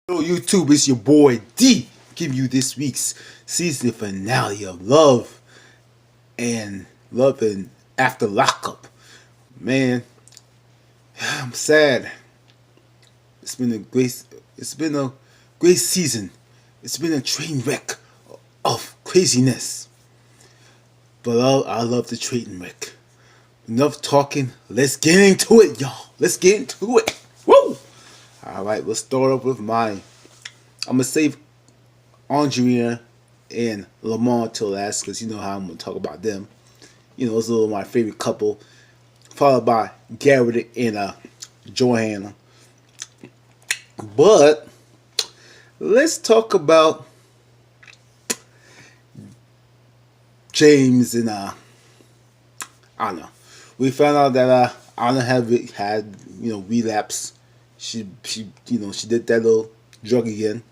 Hello YouTube, it's your boy D giving you this week's season finale of Love and After Lockup. Man, I'm sad. It's been a great it's been a great season. It's been a train wreck of craziness. But I love the train wreck. Enough talking, let's get into it, y'all. Let's get into it. Woo! Alright, let's start off with mine. I'm gonna save Andrea and Lamar till last because you know how I'm gonna talk about them. You know, it's a little my favorite couple, followed by Garrett and Joanna. But let's talk about James and Anna. We found out that Anna had relapse. She did that little drug again.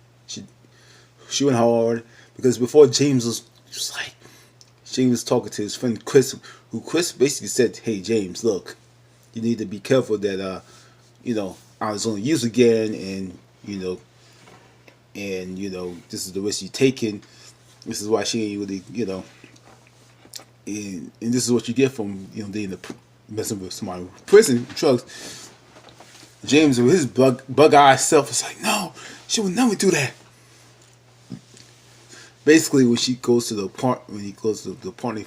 She went hard because before James was like James was talking to his friend Chris, who Chris basically said, "Hey James, look, you need to be careful that I was going to use again, and this is the risk you're taking. This is why she ain't really and this is what you get from being messing with somebody with prison drugs." James with his bug eyed self is like, "No, she would never do that." Basically, when he goes to the party,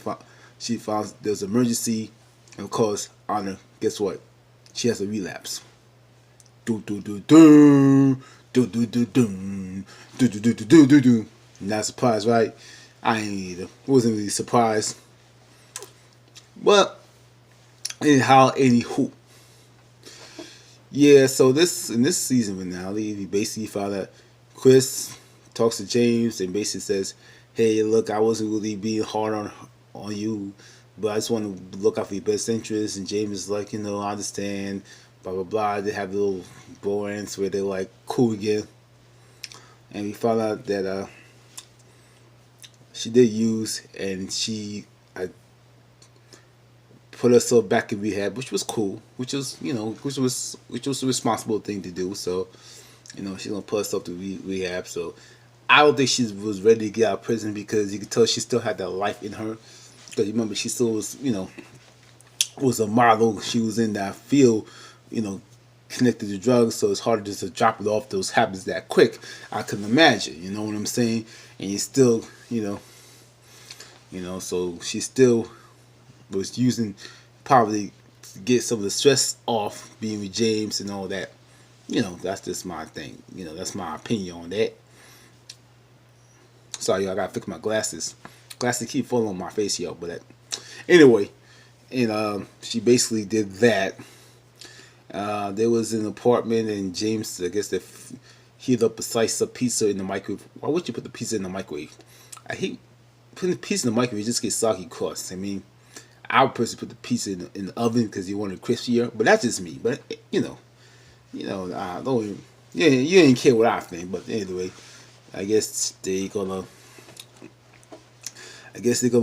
she finds there's an emergency, and of course, Anna, guess what? She has a relapse. Do do do do do do do do do do do do do do. Not surprised, right? I ain't either. Wasn't really surprised. But anywho, yeah. So in this season finale, we basically found out Chris talks to James and basically says, "Hey, look, I wasn't really being hard on you, but I just want to look out for your best interest." And James is like, "I understand." Blah blah blah. They have little bromance where they're like cool again, and we found out that she did use, and she put herself back in rehab, which was cool, which was a responsible thing to do. So she's gonna put herself to rehab. So I don't think she was ready to get out of prison because you could tell she still had that life in her. Because you remember, she still was a model. She was in that field, connected to drugs. So it's hard just to drop it off those habits that quick. I can imagine. You know what I'm saying? And you still, so she still was using probably to get some of the stress off being with James and all that. That's just my thing. That's my opinion on that. Sorry, I gotta fix my glasses. Glasses keep falling on my face, yo. But anyway, and she basically did that. There was an apartment, and James, I guess, they heated up a slice of pizza in the microwave. Why would you put the pizza in the microwave? I hate putting the pizza in the microwave. It just gets soggy crust. I mean, I would personally put the pizza in the oven because you want it crispier. But that's just me. But I don't even, yeah, you didn't care what I think. But anyway, I guess they're gonna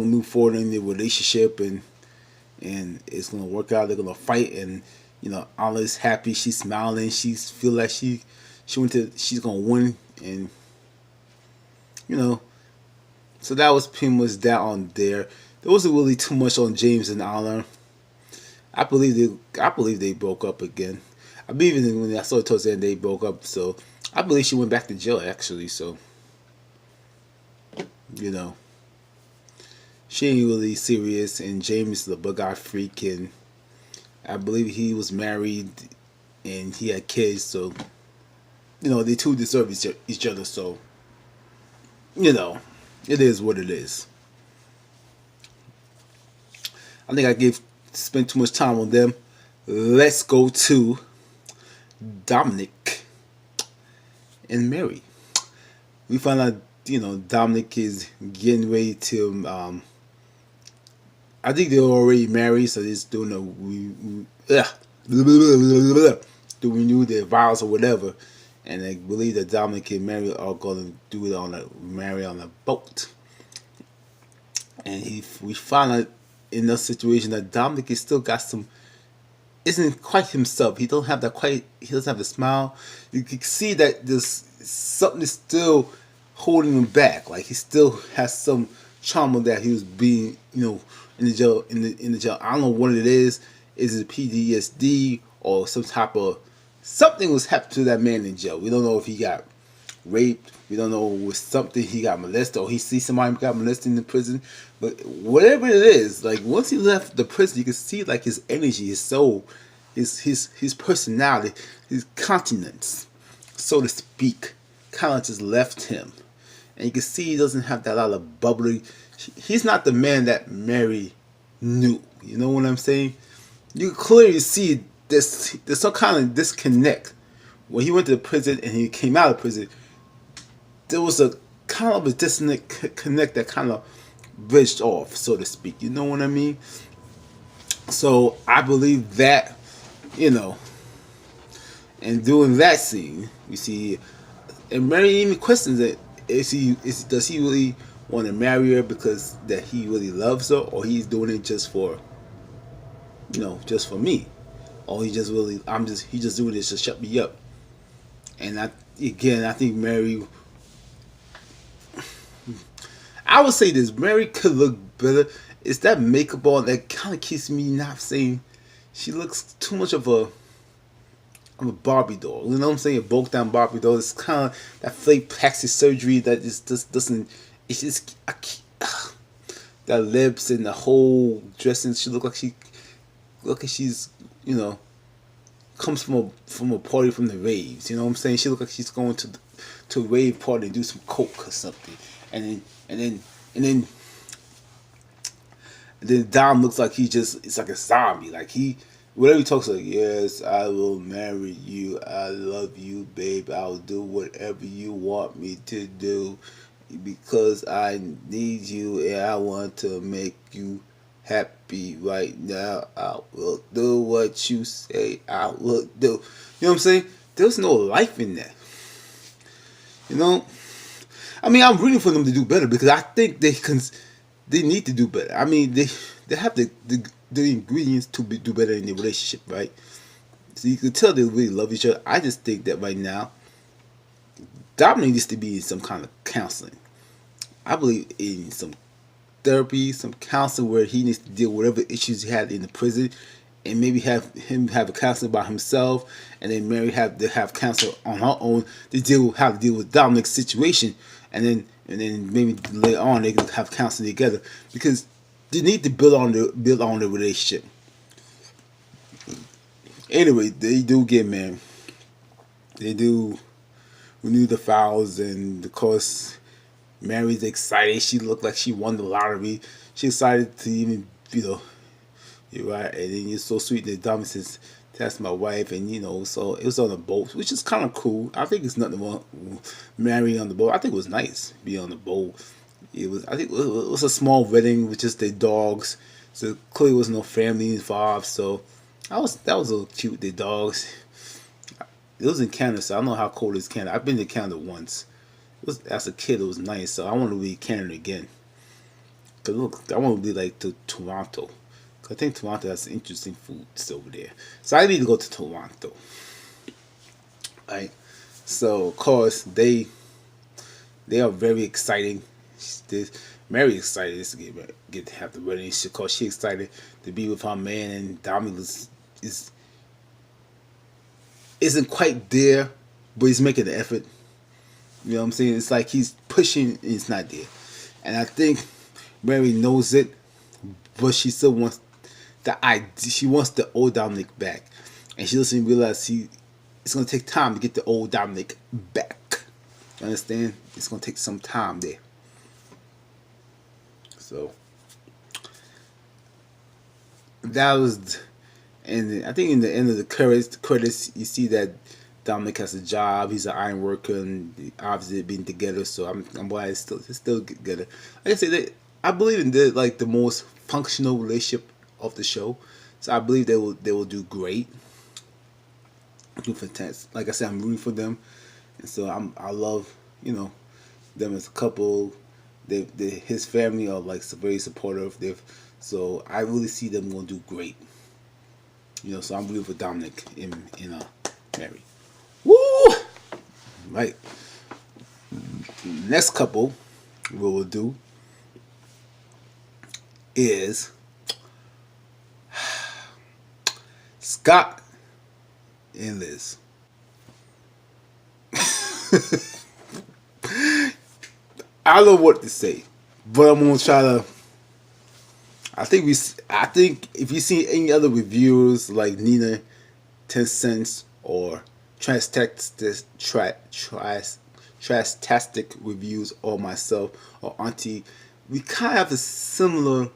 move forward in their relationship, and it's gonna work out. They're gonna fight, and Anna's happy. She's smiling. She's feel like she's gonna win, and so that was pretty much that on there. There wasn't really too much on James and Anna. I believe they broke up again. I believe when I saw it towards the end they broke up. So I believe she went back to jail actually. So she ain't really serious. And James is the bug-eyed freak, and I believe he was married and he had kids. So they two deserve each other. So it is what it is. I think I spent too much time on them. Let's go to Dominic and Mary. We found out, Dominic is getting ready to. I think they're already married, so they're just doing to renew their vows or whatever. And I believe that Dominic and Mary are going to do it marry on a boat. And we found out in that situation that Dominic is still got some isn't quite himself. He doesn't have the smile. You can see that this something is still holding him back. Like he still has some trauma that he was being, in the jail. In the jail. I don't know what it is. Is it PTSD or some type of something was happened to that man in jail? We don't know if he got raped. We don't know if it was something he got molested or he sees somebody got molested in the prison. But whatever it is, like once he left the prison, you can see like his energy, his soul, his personality, his countenance, so to speak, kind of just left him. And you can see he doesn't have that lot of bubbly. He's not the man that Mary knew. You know what I'm saying? You can clearly see there's some kind of disconnect. When he went to the prison and he came out of prison, there was a kind of a disconnect that kind of bridged off, so to speak. You know what I mean? So I believe that, and doing that scene, we see, and Mary even questions it. Does he really want to marry her because that he really loves her, or he's doing it just for, just for me, or he just really he just doing this to shut me up. And I think Mary. I would say this: Mary could look better. It's that makeup on that kind of keeps me not saying she looks too much of a Barbie doll. You know what I'm saying? A broke down Barbie doll. It's kind of that fake plastic surgery that just doesn't. It's just that lips and the whole dressing. She look like she's comes from a party from the raves. You know what I'm saying? She look like she's going to a rave party and do some coke or something. And then Dom looks like it's like a zombie. Like whatever he talks like, yes, I will marry you. I love you, babe. I'll do whatever you want me to do because I need you and I want to make you happy right now. I will do what you say I will do. You know what I'm saying? There's no life in that. I mean, I'm rooting for them to do better because I think they need to do better. I mean, they have the ingredients to do better in their relationship, right? So you can tell they really love each other. I just think that right now, Dominic needs to be in some kind of counseling. I believe in some therapy, some counseling where he needs to deal with whatever issues he had in the prison, and maybe have a counselor by himself, and then Mary have counselor on her own to deal with Dominic's situation, and then maybe later on they can have counseling together because they need to build on the relationship. Anyway, they do get married. They do renew the vows, and of course, Mary's excited. She looked like she won the lottery. She excited to even, you're right. And then it's so sweet that Dominic says, that's my wife, and so it was on a boat, which is kind of cool. I think it's nothing wrong marrying on the boat. I think it was nice being on the boat. I think it was a small wedding with just their dogs, so clearly was no family involved. So that was a little cute. Their dogs. It was in Canada, so I don't know how cold it is in Canada. I've been to Canada once. As a kid, it was nice. So I want to be Canada again. Cause look, I want to be like to Toronto. I think Toronto has interesting foods over there. So I need to go to Toronto. Right? So of course they are very exciting. Very excited to get to have the wedding. Cause she's excited to be with her man, and Dominic isn't quite there, but he's making an effort. You know what I'm saying? It's like he's pushing and it's not there. And I think Mary knows it, but she still wants the idea. She wants the old Dominic back, and she doesn't realize it's gonna take time to get the old Dominic back. You understand? It's gonna take some time there. So that was, and I think in the end of the credits, you see that Dominic has a job. He's an iron worker, and obviously been together. So I'm glad it's still together. Like I said, I believe in the most functional relationship of the show. So I believe they will do great. Do fantastic. Like I said, I'm rooting for them, and so I love them as a couple. His family are very supportive. So I really see them going to do great. So I'm rooting for Dominic in Mary. Woo! Right. Next couple we will do is Scott and Liz. I don't know what to say, but I'm gonna try to. I think if you see any other reviewers like Nina 10 Cents or Trastastic reviews or myself or Auntie, we kind of have a similar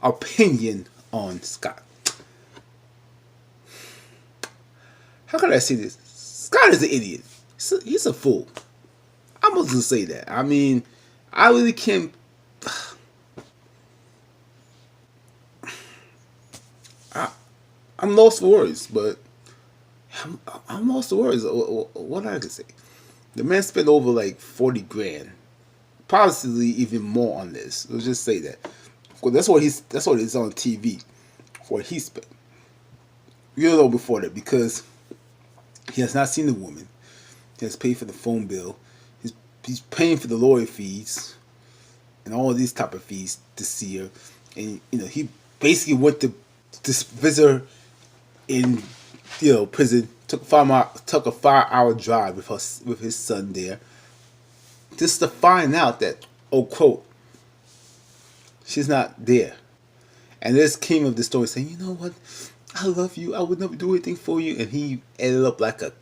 opinion on Scott. How can I say this? Scott is an idiot. He's a fool. I'm going to say that. I mean, I really can't. I'm lost for words, but I'm lost for words. What I can say? The man spent over like 40 grand, possibly even more on this. Let's just say that. Well, that's what it's on TV. What he spent. You don't know before that because he has not seen the woman. He has paid for the phone bill. He's paying for the lawyer fees and all these type of fees to see her. And he basically went to visit her in prison. Took a 5-hour drive with his son there, just to find out that quote she's not there. And this came of the story saying, you know what, I love you. I would never do anything for you. And he ended up like a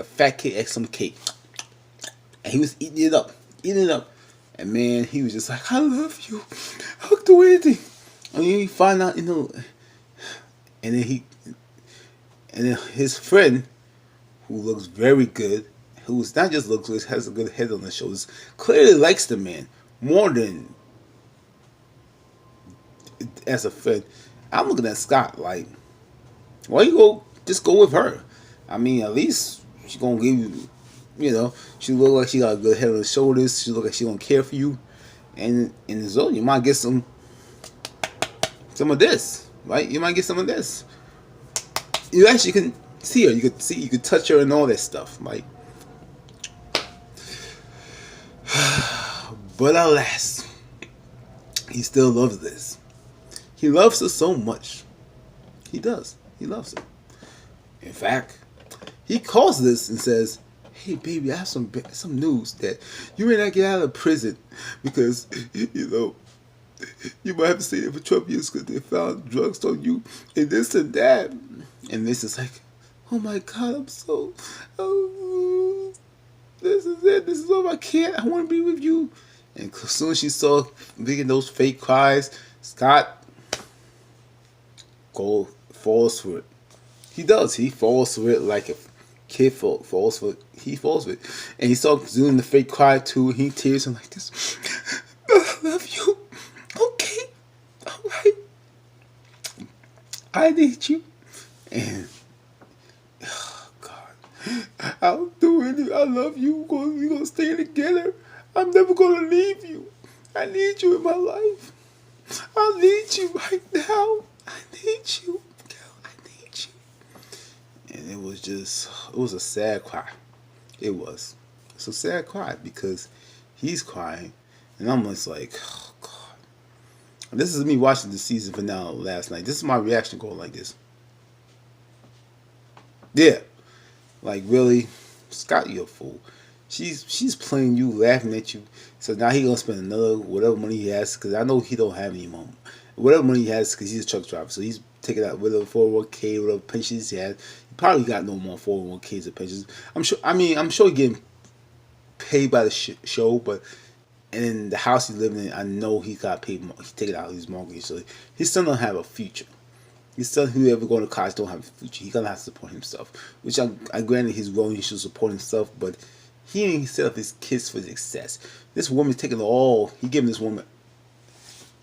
fat kid at some cake, and he was eating it up. And man, he was just like, I love you. I'll do anything. And then he find out, and then his friend, who looks very good, who's not just looks good, has a good head on his shoulders, clearly likes the man more than as a friend. I'm looking at Scott like, why you just go with her? I mean, at least she's gonna give you, she look like she got a good head on her shoulders. She look like she gonna care for you, and in the zone you might get some of this, right? You might get some of this. You actually can see her. You could touch her and all that stuff, right? But alas, he still loves this. He loves her so much. He does. He loves her. In fact, he calls this and says, "Hey, baby, I have some news that you may not get out of prison because you might have to stay there for 12 years because they found drugs on you and this and that." And this is like, oh my God, I'm so, this is it. This is all I can't. I want to be with you. And as soon as she saw making those fake cries, Scott falls for it. He does. He falls for it like a kid falls for it. He falls for it. And he starts doing the fake cry too. He tears him like this. I love you. Okay. All right. I need you. And oh God, I'll do it. I love you. We're gonna stay together. I'm never gonna leave you. I need you in my life. I need you right now. I need you. Girl, I need you. And it was a sad cry. It was. It's a sad cry because he's crying, and I'm just like, oh God. And this is me watching the season finale last night. This is my reaction going like this. Yeah, like really, Scott, you're a fool. She's playing you, laughing at you. So now he gonna spend another whatever money he has, because I know he don't have any money. Whatever money he has, because he's a truck driver, so he's taking out whatever 401k, whatever pensions he has. He probably got no more 401ks or pensions. I'm sure. I mean, I'm sure he getting paid by the show, but and in the house he's living in, I know he got paid. He's taking out his mortgage, so his son don't have a future. His son, whoever going to college, don't have a future. He's gonna have to support himself. Which I granted he's grown, he should support himself, but he ain't set up his kids for success. This woman's taking all. He giving this woman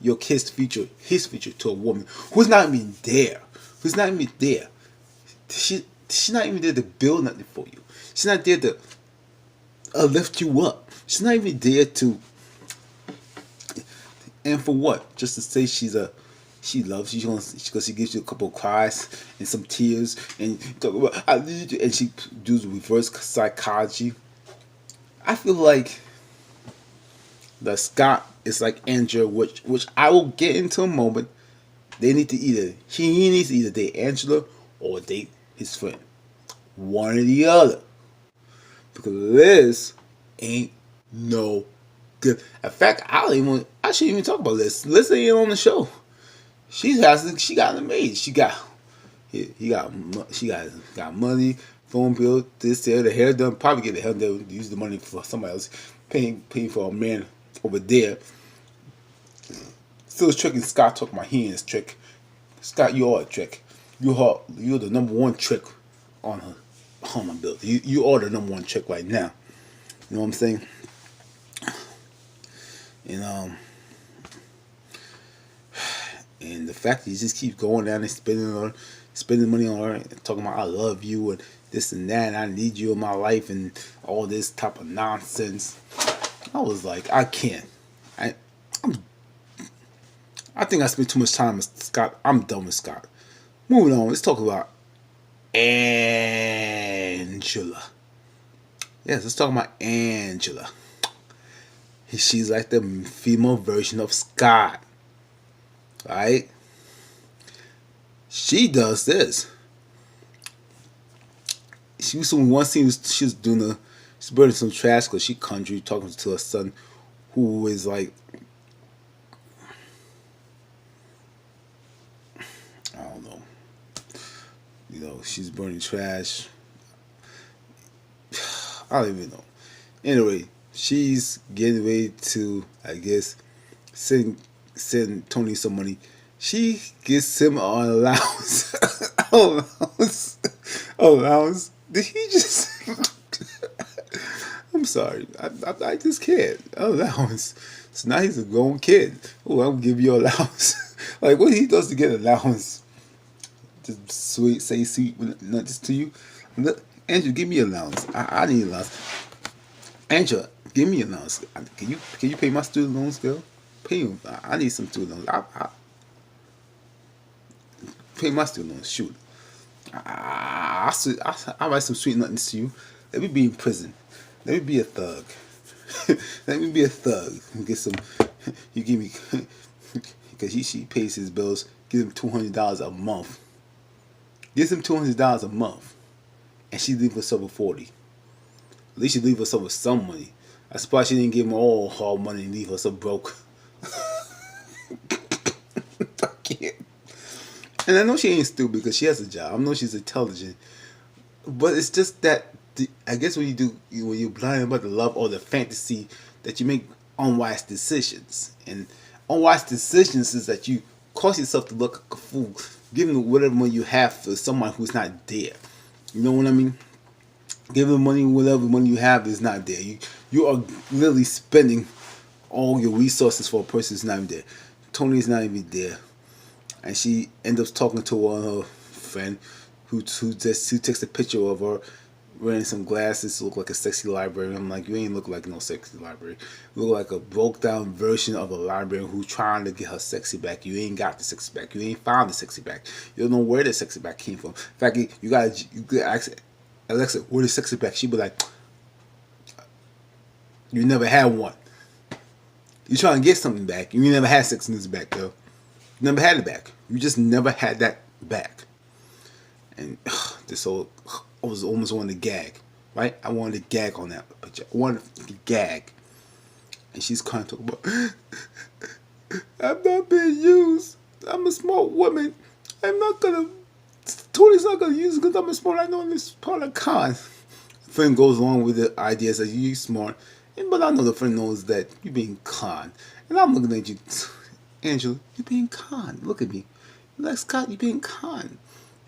your kid's future, his future, to a woman who's not even there. Who's not even there. She's not even there to build nothing for you. She's not there to lift you up. She's not even there to. And for what? Just to say she loves you because she gives you a couple of cries and some tears and talk about I need you, and she does reverse psychology I feel like the Scott is like Angela, which I will get into a moment. They need to either he needs to either date Angela or date his friend, one or the other, because Liz ain't no good. In fact, I shouldn't even talk about Liz. Liz ain't on the show. She got an maid. She got money, phone bill, this there, the hair done. Probably get the hair done. Use the money for somebody else, paying for a man over there. Still tricking Scott talking about he ain't his trick. Scott, you are a trick. You're the number one trick on her bill. You are the number one trick right now. You know what I'm saying? And and the fact that you just keep going down and spending money on her, and talking about I love you and this and that, and I need you in my life and all this type of nonsense. I was like, I can't. I think I spent too much time with Scott. I'm done with Scott. Moving on, let's talk about Angela. Yes, let's talk about Angela. She's like the female version of Scott. Right? She does this. She was one scene. She was she's burning some trash because she country talking to her son, who is like, I don't know. You know, she's burning trash. I don't even know. Anyway, she's getting ready to, I guess, send Tony some money. She gives him an allowance. allowance. Did he just? I'm sorry. I just can't. Allowance. So now he's a grown kid. Oh, I'll give you allowance. Like what he does to get allowance. Just say sweet nothing to you. Look, Andrew, give me allowance. I need allowance. Angela, give me allowance. Can you pay my student loans, girl? Pay them. I need some student loans. I pay my student loans. Shoot. I write some sweet nothings to you. Let me be in prison. Let me be a thug. Let me be a thug. Get some. You give me because she pays his bills. Give him $200 a month. Gives him $200 a month, and she leave herself with 40. At least she leave herself with some money. I suppose she didn't give him all her money and leave herself broke. I can't. And I know she ain't stupid because she has a job. I know she's intelligent, but it's just that I guess when you're blind about the love or the fantasy, that you make unwise decisions. And unwise decisions is that you cause yourself to look like a fool, giving whatever money you have to someone who's not there. You know what I mean? Giving money, whatever money you have is not there. You are literally spending all your resources for a person who's not even there. Tony's not even there, and she ends up talking to one of her friend who takes a picture of her wearing some glasses to look like a sexy librarian. I'm like, you ain't look like no sexy librarian. You look like a broke down version of a librarian who's trying to get her sexy back. You ain't got the sexy back. You ain't found the sexy back. You don't know where the sexy back came from. In fact, you gotta ask Alexa, where the sexy back? She be like, you never had one. You trying to get something back. You never had sex in this back, though. You never had it back. You just never had that back. And this whole, I was almost wanting to gag, right? I wanted to gag on that picture. I wanted to gag. And she's kind of talking about, I'm not being used. I'm a smart woman. I'm not gonna. Tony's not gonna use it because I'm a smart. I know this part of con. Friend goes along with the ideas that you're smart, but I know the friend knows that you're being con. And I'm looking at you, Angela. You're being con. Look at me. You're like Scott. You're being con.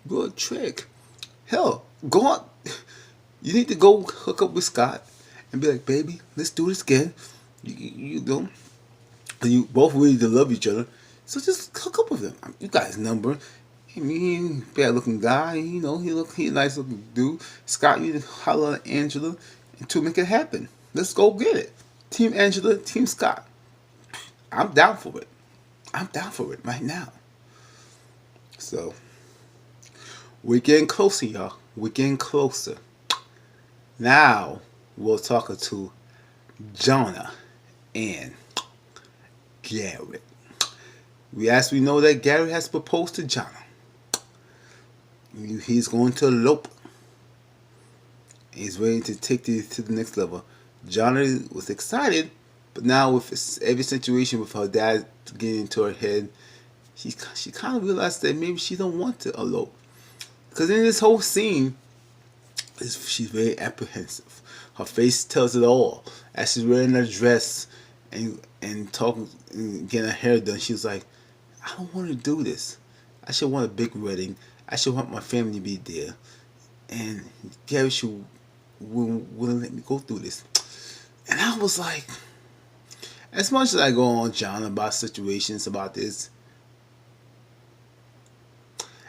You're a trick. Hell, go on. You need to go hook up with Scott and be like, baby, let's do this again. You know, you both really to love each other, so just hook up with him. You got his number. I mean, bad looking guy, you know, he a nice looking dude. Scott, you holler at Angela and to make it happen. Let's go get it. Team Angela, Team Scott. I'm down for it. I'm down for it right now. So we're getting closer, y'all. We're getting closer. Now we're talking to Jonah and Garrett. As we know that Garrett has proposed to Jonah. He's going to elope. He's ready to take this to the next level. Jonah was excited, but now with every situation with her dad getting into her head, she kind of realized that maybe she don't want to elope. Because in this whole scene, she's very apprehensive. Her face tells it all. As she's wearing her dress and talking, and getting her hair done, she's like, I don't want to do this. I should want a big wedding. I should want my family to be there. And Gary should wouldn't let me go through this. And I was like, as much as I go on John about situations about this,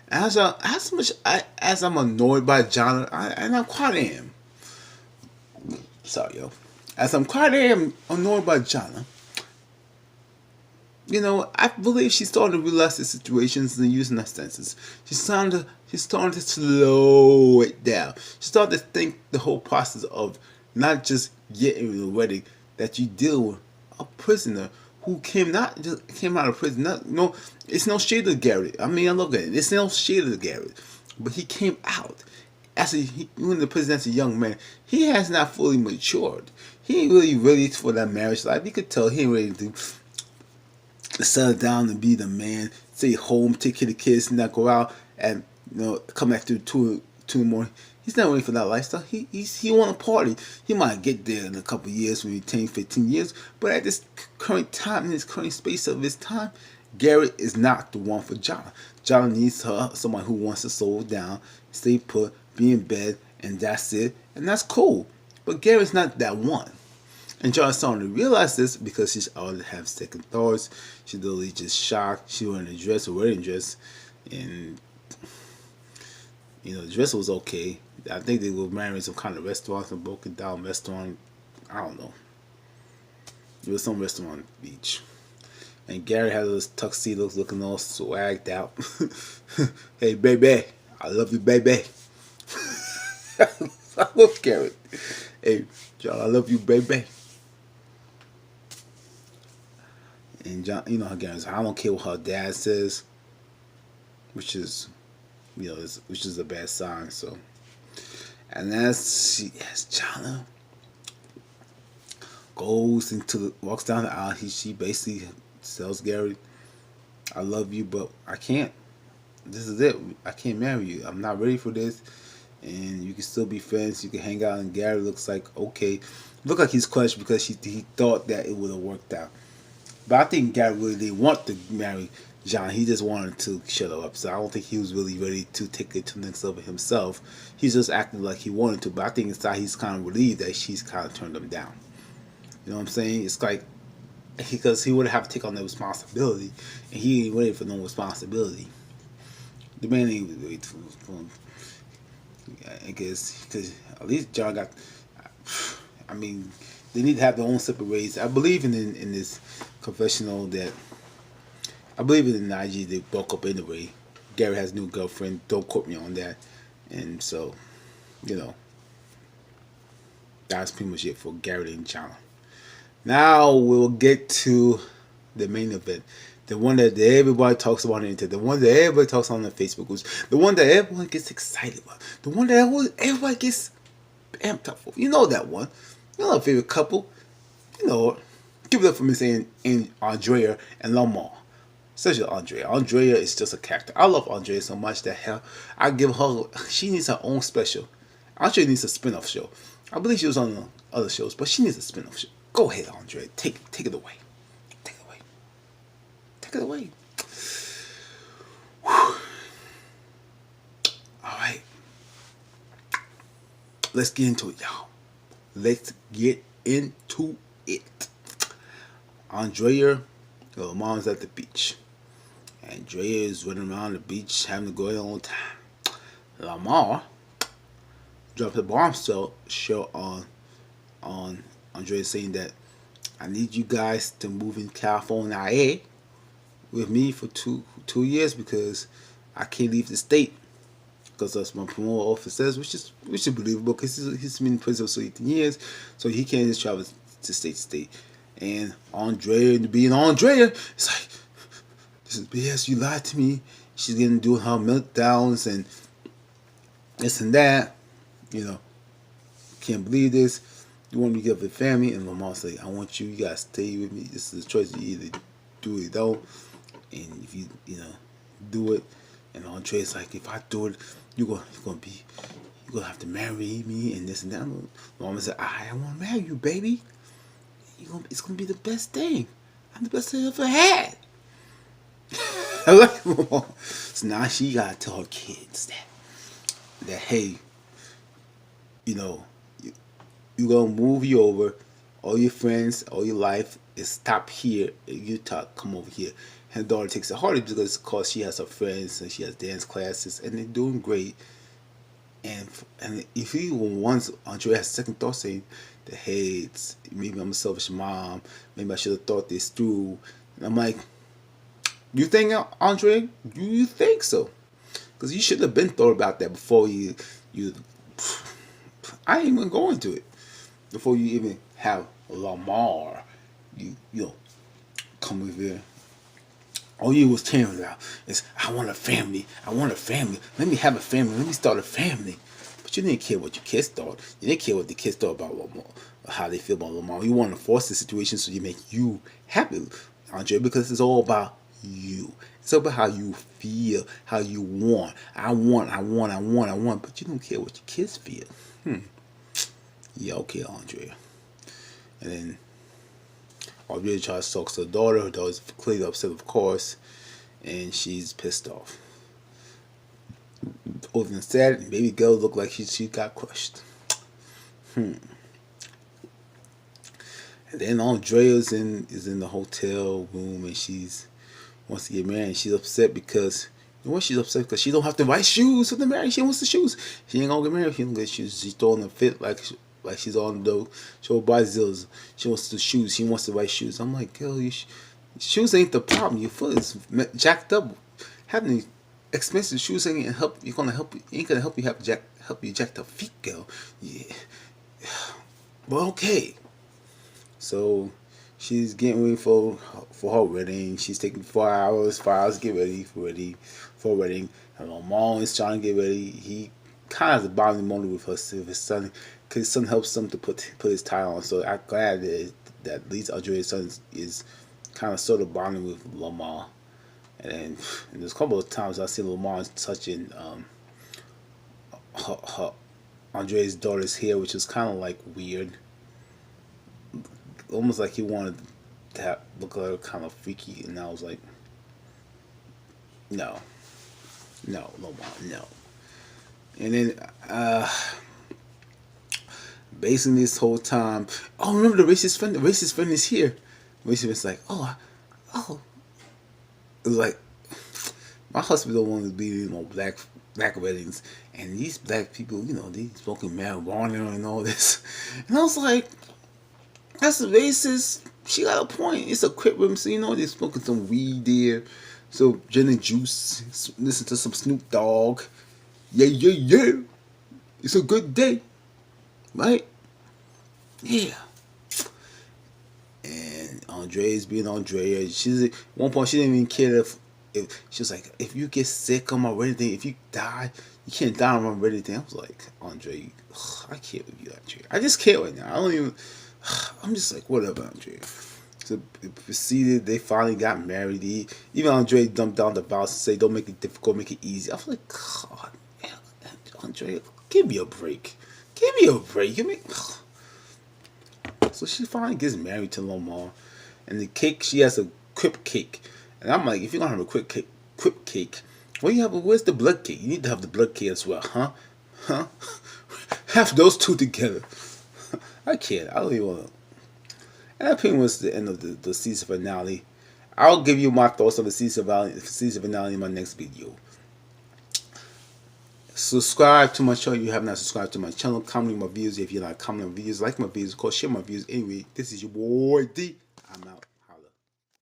as I'm annoyed by John, and I quite am. Sorry, yo. As I'm quite am annoyed by John, I believe she's starting to realize the situations and using her senses. She's starting to slow it down. She's starting to think the whole process of not just getting a wedding, that you deal with a prisoner who came out of prison. It's no shade of Garrett. I mean, I look at it. It's no shade of Garrett, but he came out when the prison as a young man. He has not fully matured. He ain't really ready for that marriage life. You could tell he ain't ready to settle down and be the man. Stay home, take care of the kids, not go out and come back to two more. He's not ready for that lifestyle. He want to party. He might get there in a couple of years, maybe 10, 15 years. But at this current time, in this current space of his time, Garrett is not the one for John. John needs someone who wants to slow down, stay put, be in bed, and that's it. And that's cool. But Garrett's not that one. And John's starting to realize this because she's already have second thoughts. She's literally just shocked. She wearing a wedding dress, and the dress was okay. I think they were marrying some kind of restaurant, some broken down restaurant. I don't know. There was some restaurant on the beach. And Gary had those tuxedos looking all swagged out. Hey, baby. I love you, baby. I love Gary. Hey, John, I love you, baby. And John, how Gary's, I don't care what her dad says. Which is a bad sign, so. And as Jonna walks down the aisle, she basically tells Gary, I love you, but I can't. This is it. I can't marry you. I'm not ready for this. And you can still be friends. You can hang out. And Gary looks like, okay. Look like he's crushed because he thought that it would have worked out. But I think Gary really didn't want to marry John. He just wanted to shut her up. So I don't think he was really ready to take it to the next level himself. He's just acting like he wanted to. But I think inside he's kind of relieved that she's kind of turned him down. You know what I'm saying? It's like, because he would have to take on that responsibility. And he ain't ready for no responsibility. The man ain't ready for I guess, because at least John got, I mean, they need to have their own separate ways. I believe in this confessional that, I believe in the IG they broke up anyway. Gary has a new girlfriend. Don't quote me on that. And so, that's pretty much it for Gary and John. Now we'll get to the main event. The one that everybody talks about on the internet. The one that everybody talks on the Facebook groups. The one that everyone gets excited about. The one that everybody gets amped up for. You know that one. You know our favorite couple. Give it up for Miss Andrea and Lamar. Especially Andrea. Andrea is just a character. I love Andrea so much that hell, I give her, she needs her own special. Andrea needs a spin-off show. I believe she was on other shows, but she needs a spin-off show. Go ahead, Andrea. Take it away. Take it away. Take it away. Whew. Alright. Let's get into it, y'all. Let's get into it. Andrea, her mom's at the beach. Andrea is running around the beach having to go in all the time. Lamar dropped a bombshell on Andrea saying that I need you guys to move in California with me for two years because I can't leave the state because that's my parole officer says, which is believable because he's been in prison for 18 years, so he can't just travel to state to state. And Andrea being Andrea, it's like, this is BS. You lied to me. She's getting doing her meltdowns and this and that. You know, can't believe this. You want me to give up the family, and my mom's like, I want you. You gotta stay with me. This is a choice. You either do it or don't. And if you know, do it. And Andre's like, if I do it, you're gonna have to marry me and this and that. Mama said, I want to marry you, baby. It's gonna be the best thing. I'm the best thing I ever had. So now she gotta tell her kids that hey, you know, you gonna move you over. All your friends, all your life is stop here in Utah. Come over here. Her daughter takes it harder because she has her friends and she has dance classes and they're doing great. And if he once Andrea has second thought saying that hey, maybe I'm a selfish mom. Maybe I should have thought this through. And I'm like, you think, Andrea? Do you think so? Because you should have been thought about that before you. I ain't even going to it. Before you even have Lamar, you know, come over here. All you was tearing about is I want a family. I want a family. Let me have a family. Let me start a family. But you didn't care what your kids thought. You didn't care what the kids thought about Lamar, how they feel about Lamar. You want to force the situation so you make you happy, Andrea, because it's all about you. It's all about how you feel, how you want. I want. But you don't care what your kids feel. Yeah, okay, Andrea. And then Andrea tries to talk to her daughter. Her daughter's clearly upset, of course, and she's pissed off. Other than that, baby girl looked like she got crushed. And then Andrea is in the hotel room and she's wants to get married. And she's upset because she's upset because she don't have the right shoes for the marriage. She wants the shoes. She ain't gonna get married. She don't get shoes. She's throwing a fit like she's on the show Brazils. She wants the shoes. She wants the right shoes. I'm like, girl, shoes ain't the problem. Your foot is jacked up. Having expensive shoes ain't gonna help. Ain't gonna help you help you jack the feet, girl. Yeah. But okay. So she's getting ready for her wedding. She's taking 4 hours. 4 hours to get ready for a wedding. And my mom is trying to get ready. He kind of has a bonding moment with his son, because his son helps him to put his tie on. So I'm glad that at least Andrea's son is kind of sort of bonding with Lamar. And there's a couple of times I see Lamar touching her Andrea's daughter's hair, which is kind of like weird. Almost like he wanted to look at her kind of freaky, and I was like, no, Lamar, no. And then basically this whole time, oh, remember the racist friend? The racist friend is here. The racist friend's like, oh. It was like, my husband don't want to be black weddings, and these black people, they smoking marijuana and all this, and I was like, that's racist. She got a point. It's a crip room, so they're smoking some weed there, so gin and juice, listen to some Snoop Dogg, yeah. It's a good day, right? Yeah. And Andrea's being Andrea. She's at one point she didn't even care if she was like, if you get sick on my wedding day, if you die, you can't die on my wedding day. I was like, Andre, I can't with you, Andre. I just can't right now. I don't even. I'm just like, whatever, Andre. So it proceeded. They finally got married. Even Andre dumped down the vows and say, don't make it difficult, make it easy. I was like, God, Andre, give me a break. Give me. So she finally gets married to Lamar, and the cake, she has a crip cake, and I'm like, if you're gonna have a crip cake, where's the blood cake? You need to have the blood cake as well, huh? Have those two together. I can't. I don't even want to. And that pretty much was the end of the season finale. I'll give you my thoughts on the season finale in my next video. Subscribe to my channel if you have not subscribed to my channel. Comment my views if you like. Comment my videos, like my videos, of course, share my views. Anyway, this is your boy D. I'm out.